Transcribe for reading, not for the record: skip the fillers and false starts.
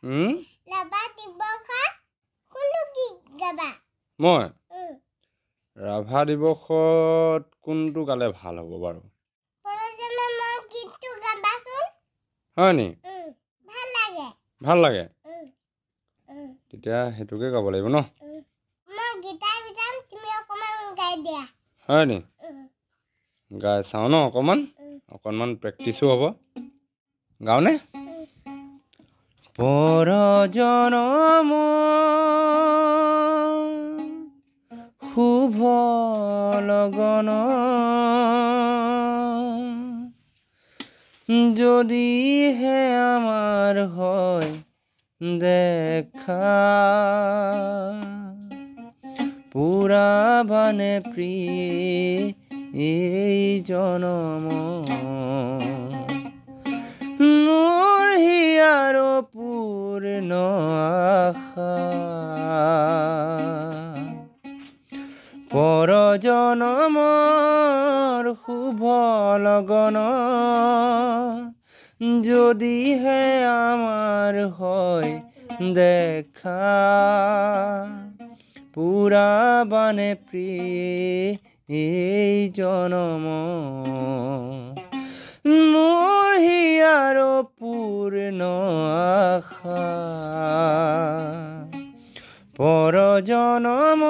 ৰাভা দিৱসত কোনটো গীত গাবা মই ৰাভা দিৱসত কোনটো গালে ভাল হ'ব বাৰু পৰজনমৰ গীতটো গাবাচোন হয় নি ভাল লাগে তেতিয়া হেতুকে গাব লাগিব ন মই গীটাৰ বিজাম তুমি অকমান গাই দিয়া হয় নি গাই চাও ন অকণমান প্ৰেক্টিছো হ'ব গাওনে পৰজনম শুভ লগন যদিহে আমাৰ হয় দেখা পুৰাবানে প্ৰিয় এই জনম মোৰ হিয়াৰ পূৰ্ণ আশা পৰজনমৰ শুভ লগন যদিহে আমাৰ হয় দেখা পুৰাবানে প্ৰিয় এই জনম মোৰ হিয়াৰ পূৰ্ণ আশা পৰজনম